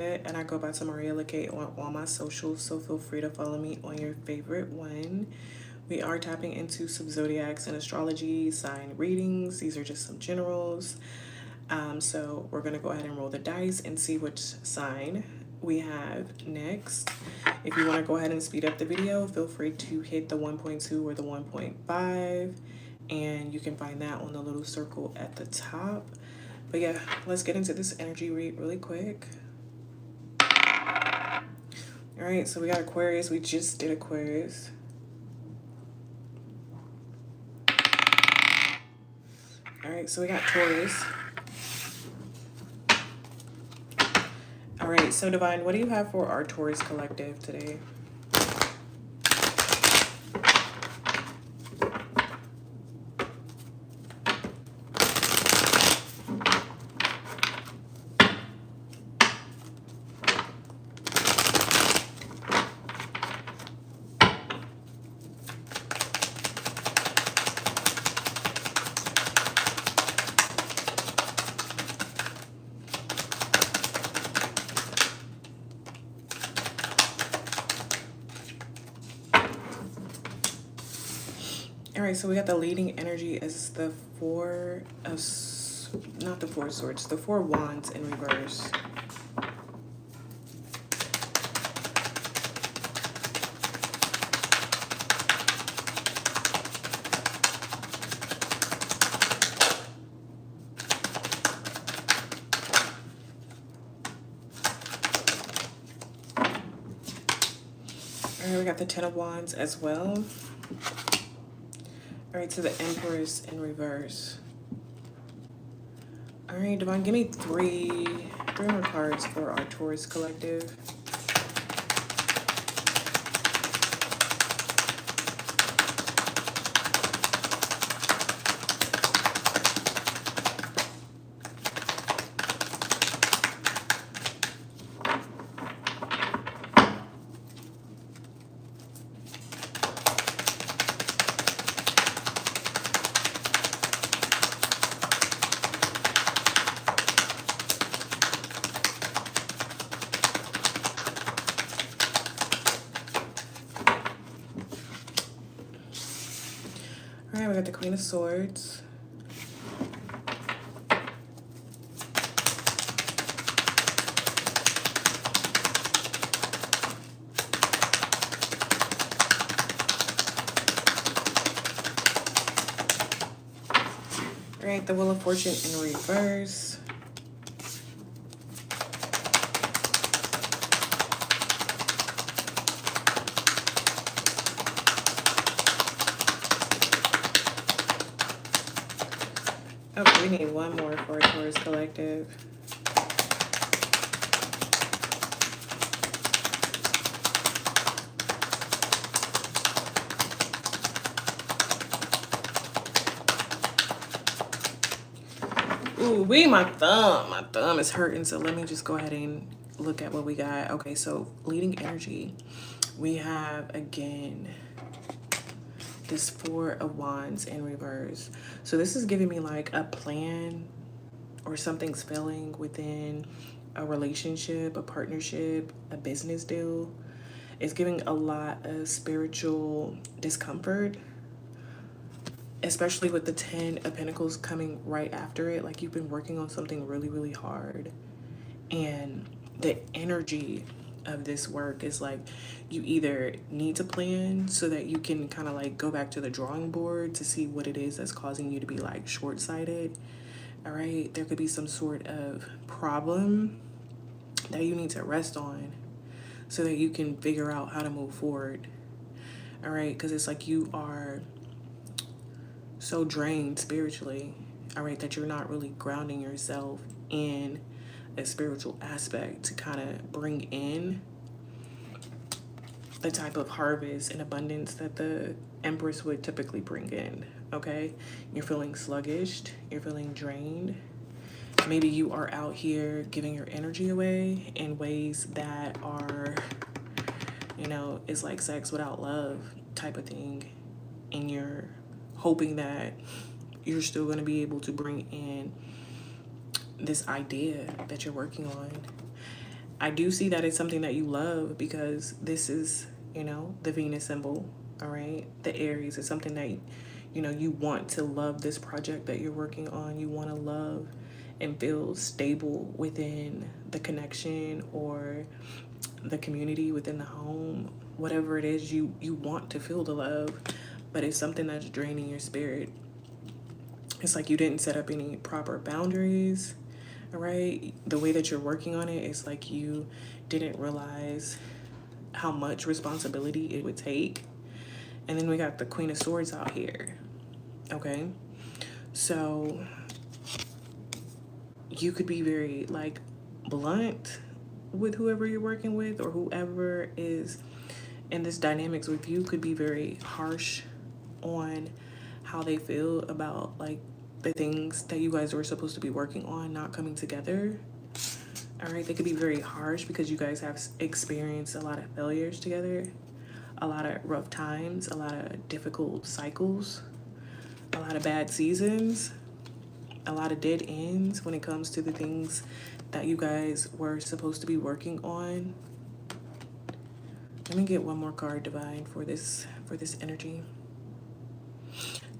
and I go by Tamaria Lakayye on all my socials, so feel free to follow me on your favorite one. We are tapping into some zodiacs and astrology sign readings. These are just some generals. So we're going to go ahead and roll the dice and see which sign we have next. If you want to go ahead and speed up the video, feel free to hit the 1.2 or the 1.5, and you can find that on the little circle at the top. But yeah, let's get into this energy read really quick. All right, so we got Aquarius. We just did Aquarius. All right, so we got Taurus. All right, so Divine, what do you have for our Taurus collective today? All right, so we got the leading energy as the Four of, not the Four of Swords, the Four of Wands in reverse. All right, we got the Ten of Wands as well. All right, so the Empress in reverse. All right, Divine, give me three more cards for our Taurus collective. All right, we got the Queen of Swords. All right, the Wheel of Fortune in reverse. Oh, we need one more for a Taurus collective. Ooh, my thumb is hurting, so let me just go ahead and look at what we got. Okay, so leading energy, we have again this Four of Wands in reverse. So this is giving me like a plan, or something's failing within a relationship, a partnership, a business deal. It's giving a lot of spiritual discomfort, especially with the 10 of Pentacles coming right after it. Like you've been working on something really, really hard, and the energy of this work is like you either need to plan so that you can kind of like go back to the drawing board to see what it is that's causing you to be like short-sighted. All right, there could be some sort of problem that you need to rest on so that you can figure out how to move forward. All right, because it's like you are so drained spiritually, all right, that you're not really grounding yourself in a spiritual aspect to kind of bring in the type of harvest and abundance that the Empress would typically bring in. Okay, you're feeling sluggish, you're feeling drained. Maybe you are out here giving your energy away in ways that are, you know, it's like sex without love type of thing, and you're hoping that you're still going to be able to bring in this idea that you're working on. I do see that it's something that you love, because this is, the Venus symbol, all right? The Aries is something that, you want to love this project that you're working on. You want to love and feel stable within the connection or the community, within the home, whatever it is, you want to feel the love, but it's something that's draining your spirit. It's like you didn't set up any proper boundaries, all right? The way that you're working on it is like you didn't realize how much responsibility it would take. And then we got the Queen of Swords out here, okay? So you could be very like blunt with whoever you're working with, or whoever is in this dynamics with you could be very harsh on how they feel about like the things that you guys were supposed to be working on not coming together. All right, they could be very harsh because you guys have experienced a lot of failures together, a lot of rough times, a lot of difficult cycles, a lot of bad seasons, a lot of dead ends when it comes to the things that you guys were supposed to be working on. Let me get one more card, Divine, for this energy.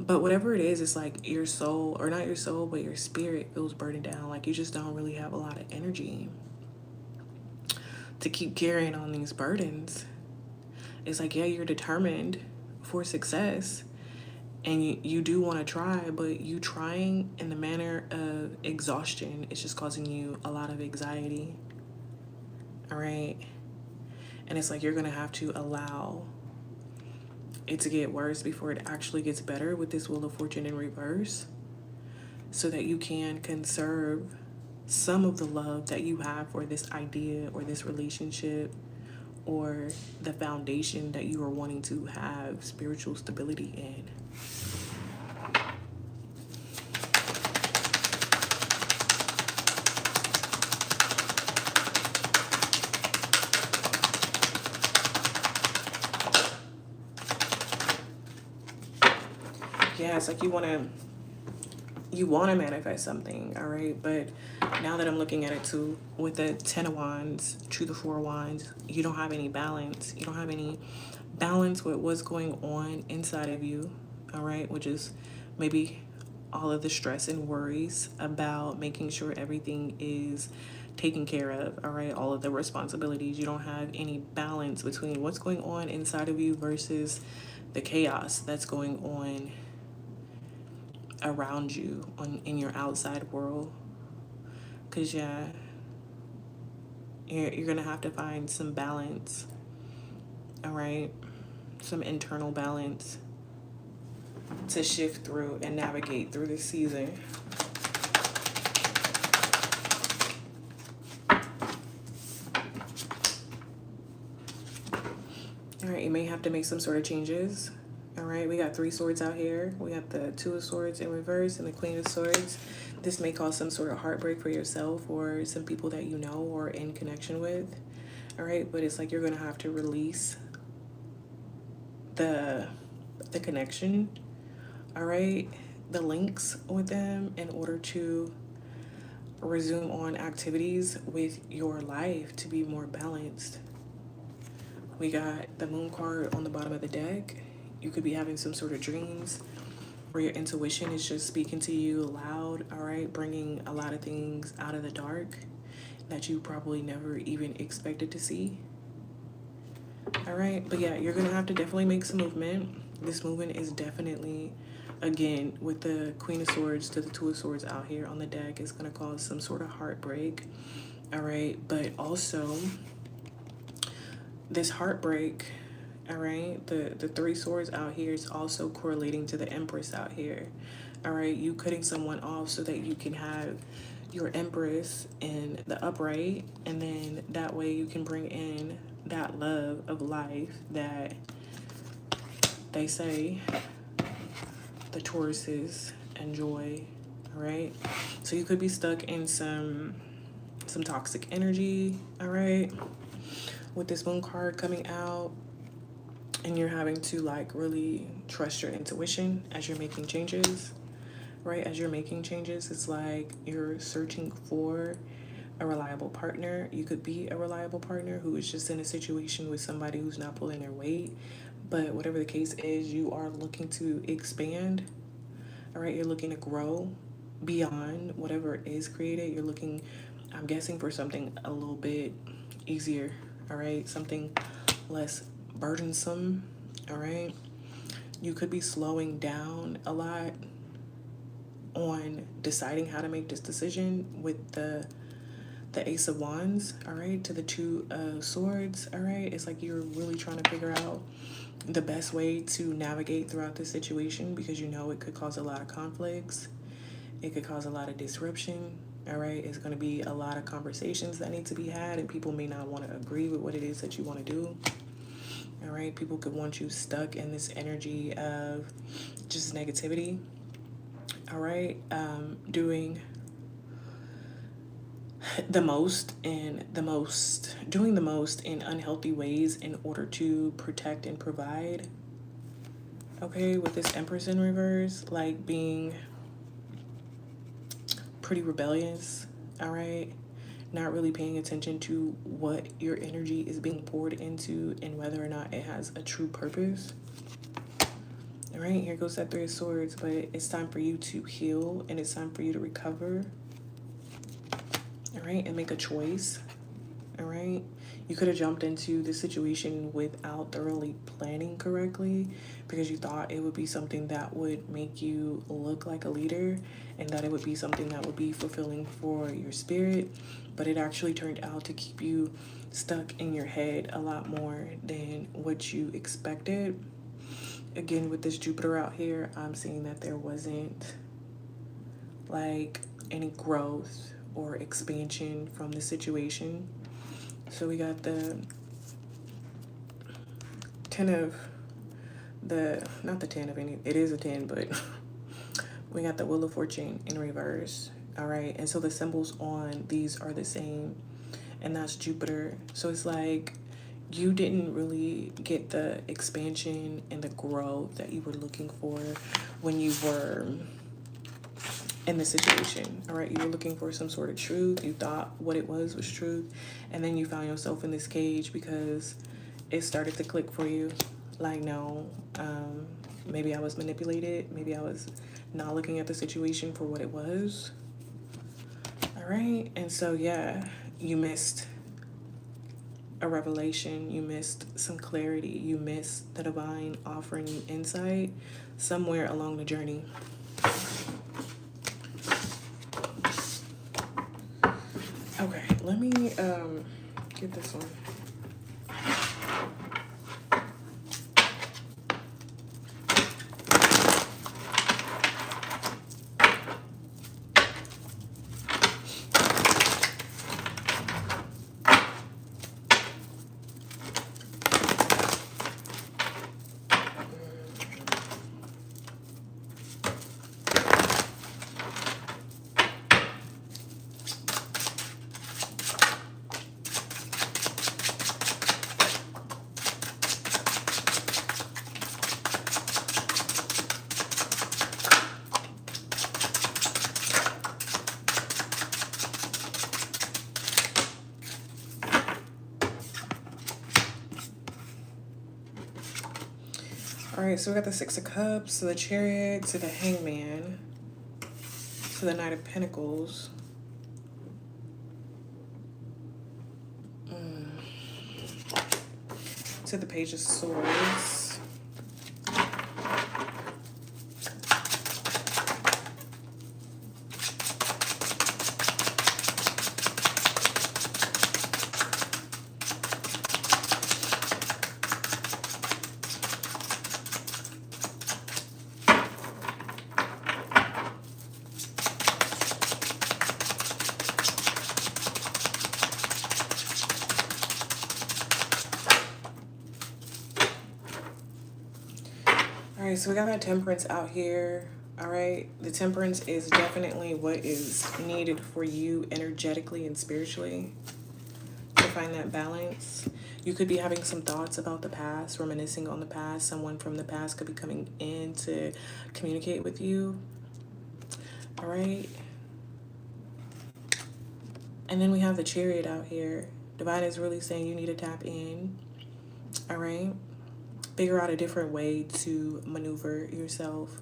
But whatever it is, it's like your soul, or not your soul, but your spirit feels burdened down. Like you just don't really have a lot of energy to keep carrying on these burdens. It's like, yeah, you're determined for success, and you do want to try, but you trying in the manner of exhaustion is just causing you a lot of anxiety. All right. And it's like you're going to have to allow it to get worse before it actually gets better with this Wheel of Fortune in reverse, so that you can conserve some of the love that you have for this idea or this relationship or the foundation that you are wanting to have spiritual stability in. Yeah, it's like you want to manifest something, all right? But now that I'm looking at it too, with the 10 of Wands to the 4 of Wands, you don't have any balance. You don't have any balance with what's going on inside of you, all right? Which is maybe all of the stress and worries about making sure everything is taken care of, all right? All of the responsibilities. You don't have any balance between what's going on inside of you versus the chaos that's going on around you in your outside world. Because yeah, you're gonna have to find some balance, all right? Some internal balance to shift through and navigate through this season. All right, you may have to make some sort of changes. All right, we got 3 swords out here. We got the 2 of Swords in reverse and the Queen of Swords. This may cause some sort of heartbreak for yourself or some people that you know or in connection with. All right, but it's like you're gonna have to release the connection, all right, the links with them in order to resume on activities with your life to be more balanced. We got the Moon card on the bottom of the deck. You could be having some sort of dreams where your intuition is just speaking to you loud, all right, bringing a lot of things out of the dark that you probably never even expected to see. All right, but yeah, you're gonna have to definitely make some movement. This movement is definitely, again, with the Queen of Swords to the 2 of Swords out here on the deck, it's gonna cause some sort of heartbreak, all right? But also, this heartbreak, all right, the 3 swords out here is also correlating to the Empress out here, all right? You cutting someone off so that you can have your Empress in the upright, and then that way you can bring in that love of life that they say the Tauruses enjoy, all right? So you could be stuck in some toxic energy, all right, with this Moon card coming out, and you're having to like really trust your intuition as you're making changes, right? As you're making changes, it's like you're searching for a reliable partner. You could be a reliable partner who is just in a situation with somebody who's not pulling their weight. But whatever the case is, you are looking to expand. All right, you're looking to grow beyond whatever is created. You're looking, I'm guessing, for something a little bit easier. All right, something less burdensome. All right, you could be slowing down a lot on deciding how to make this decision with the Ace of Wands, all right, to the Two of Swords, all right. It's like you're really trying to figure out the best way to navigate throughout this situation, because you know it could cause a lot of conflicts. It could cause a lot of disruption, all right. It's going to be a lot of conversations that need to be had, and people may not want to agree with what it is that you want to do, all right. People could want you stuck in this energy of just negativity, all right. Doing the most doing the most in unhealthy ways in order to protect and provide. Okay, with this Empress in reverse, like being pretty rebellious, all right, not really paying attention to what your energy is being poured into and whether or not it has a true purpose. All right, here goes that Three of Swords, but it's time for you to heal and it's time for you to recover. All right, and make a choice. All right, you could have jumped into this situation without thoroughly planning correctly, because you thought it would be something that would make you look like a leader and that it would be something that would be fulfilling for your spirit, but it actually turned out to keep you stuck in your head a lot more than what you expected. Again, with this Jupiter out here, I'm seeing that there wasn't like any growth or expansion from the situation. So we got the not the 10 of any, it is a 10, but we got the Wheel of Fortune in reverse, all right? And so the symbols on these are the same, and that's Jupiter. So it's like you didn't really get the expansion and the growth that you were looking for when you were in the situation, all right? You were looking for some sort of truth. You thought what it was truth, and then you found yourself in this cage because it started to click for you. Like, no, maybe I was manipulated. Maybe I was not looking at the situation for what it was. All right, and so yeah, you missed a revelation. You missed some clarity. You missed the divine offering you insight somewhere along the journey. Okay, let me get this one. All right, so we got the Six of Cups, to the Chariot, to the Hangman, to the Knight of Pentacles. To the Page of Swords. All right, so we got that Temperance out here. All right, the Temperance is definitely what is needed for you energetically and spiritually to find that balance. You could be having some thoughts about the past, reminiscing on the past. Someone from the past could be coming in to communicate with you. All right. And then we have the Chariot out here. Divine is really saying you need to tap in, all right? Figure out a different way to maneuver yourself,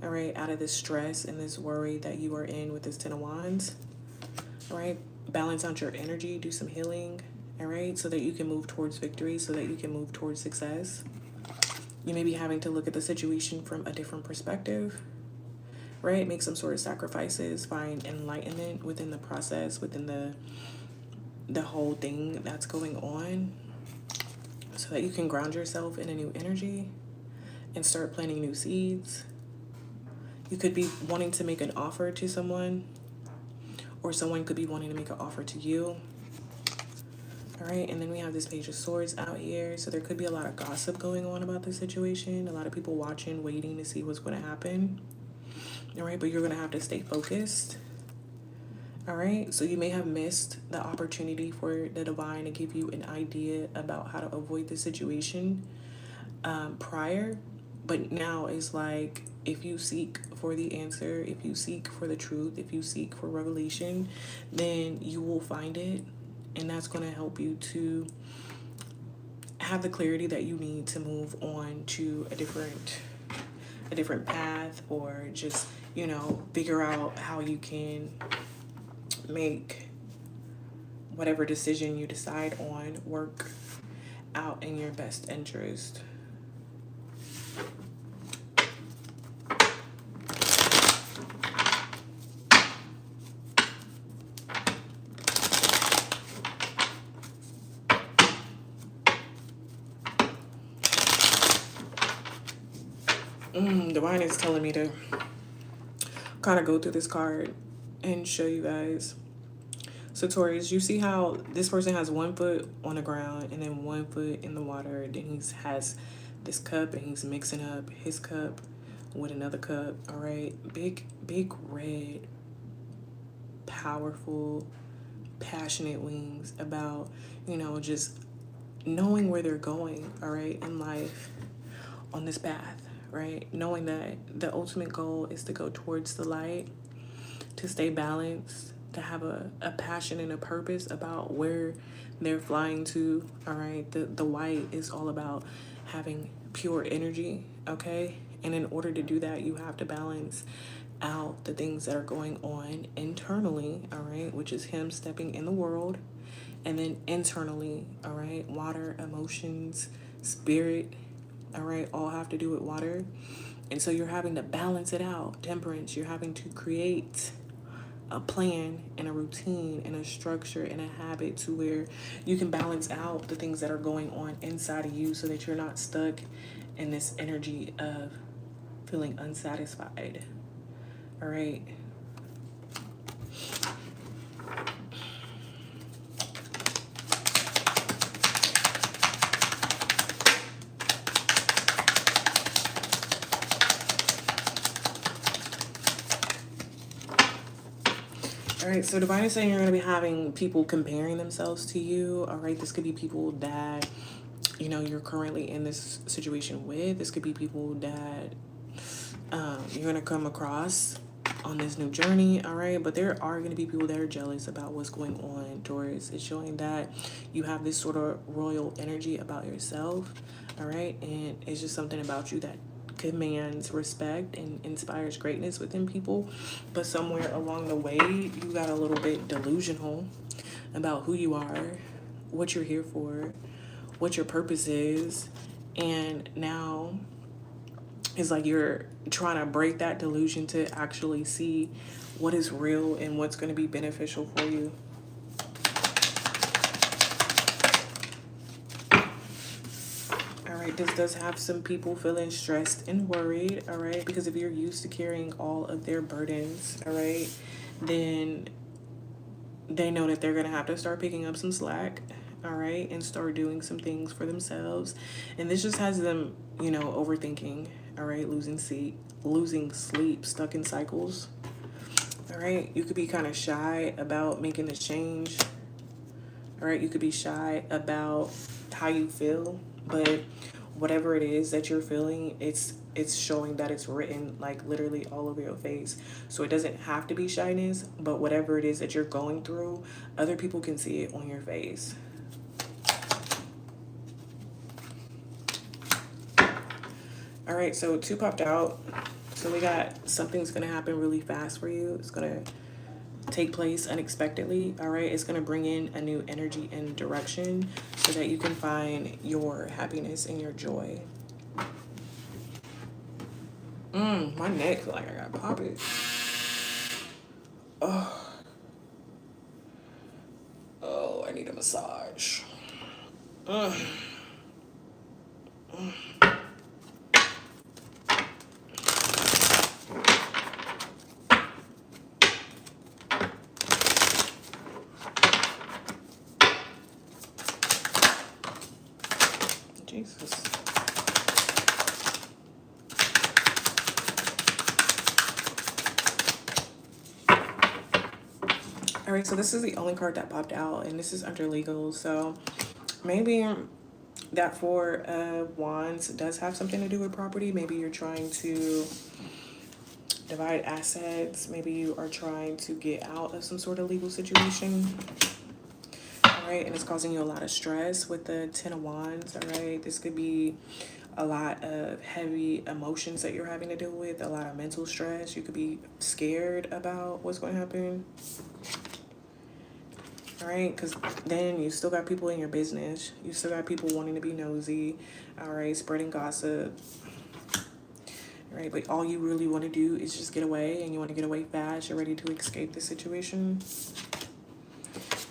all right, out of this stress and this worry that you are in with this Ten of Wands, all right? Balance out your energy, do some healing, all right, so that you can move towards victory, so that you can move towards success. You may be having to look at the situation from a different perspective, right? Make some sort of sacrifices, find enlightenment within the process, within the whole thing that's going on, so that you can ground yourself in a new energy and start planting new seeds. You could be wanting to make an offer to someone, or someone could be wanting to make an offer to you. All right, and then we have this Page of Swords out here. So there could be a lot of gossip going on about this situation. A lot of people watching, waiting to see what's going to happen. All right, but you're going to have to stay focused. All right, so you may have missed the opportunity for the divine to give you an idea about how to avoid the situation prior. But now it's like, if you seek for the answer, if you seek for the truth, if you seek for revelation, then you will find it. And that's going to help you to have the clarity that you need to move on to a different path, or just, you know, figure out how you can make whatever decision you decide on work out in your best interest. Divine is telling me to kind of go through this card and show you guys. So Taurus, you see how this person has 1 foot on the ground and then 1 foot in the water. Then he has this cup and he's mixing up his cup with another cup. All right, big red, powerful, passionate wings about, you know, just knowing where they're going, all right, in life, on this path, right? Knowing that the ultimate goal is to go towards the light, to stay balanced, to have a passion and a purpose about where they're flying to, all right? The white is all about having pure energy, okay? And in order to do that, you have to balance out the things that are going on internally, all right? Which is him stepping in the world. And then internally, all right? Water, emotions, spirit, all right, all have to do with water. And so you're having to balance it out. Temperance, you're having to create a plan and a routine and a structure and a habit to where you can balance out the things that are going on inside of you, so that you're not stuck in this energy of feeling unsatisfied. All right. All right, so Divine is saying you're going to be having people comparing themselves to you. All right, this could be people that, you know, you're currently in this situation with. This could be people that you're going to come across on this new journey, all right? But there are going to be people that are jealous about what's going on, Taurus. It's showing that you have this sort of royal energy about yourself, all right? And it's just something about you that commands respect and inspires greatness within people. But somewhere along the way, you got a little bit delusional about who you are, what you're here for, what your purpose is. And now it's like you're trying to break that delusion to actually see what is real and what's going to be beneficial for you. All right, this does have some people feeling stressed and worried, all right? Because if you're used to carrying all of their burdens, all right, then they know that they're going to have to start picking up some slack, all right, and start doing some things for themselves. And this just has them, you know, overthinking, all right, losing sleep, stuck in cycles, all right? You could be kind of shy about making this change, all right? You could be shy about how you feel, but whatever it is that you're feeling, it's showing that it's written like literally all over your face. So it doesn't have to be shyness, but whatever it is that you're going through, other people can see it on your face. All right, so 2 popped out. So we got something's gonna happen really fast for you. It's gonna take place unexpectedly. All right, it's gonna bring in a new energy and direction so that you can find your happiness and your joy. My neck feel like I got pop it. Oh, I need a massage. Jesus. All right, so this is the only card that popped out, and this is under legal. So maybe that 4 of Wands does have something to do with property. Maybe you're trying to divide assets. Maybe you are trying to get out of some sort of legal situation. All right, and it's causing you a lot of stress with the 10 of Wands. All right, this could be a lot of heavy emotions that you're having to deal with, a lot of mental stress. You could be scared about what's going to happen. All right, because then you still got people in your business. You still got people wanting to be nosy. All right, spreading gossip. All right, but all you really want to do is just get away, and you want to get away fast. You're ready to escape the situation.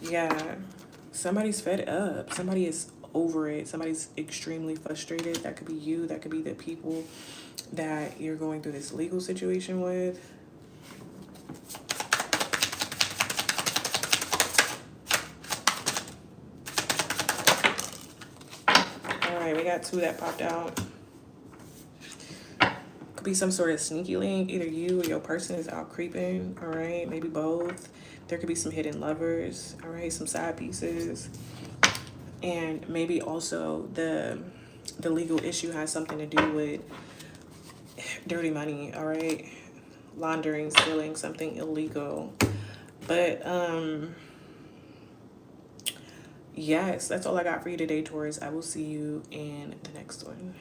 Yeah, somebody's fed up. Somebody is over it. Somebody's extremely frustrated. That could be you. That could be the people that you're going through this legal situation with. All right, we got 2 that popped out. Could be some sort of sneaky link. Either you or your person is out creeping. All right, maybe both. There could be some hidden lovers. All right, some side pieces. And maybe also the legal issue has something to do with dirty money. All right, laundering, stealing, something illegal. But yes, that's all I got for you today, Taurus. I will see you in the next one.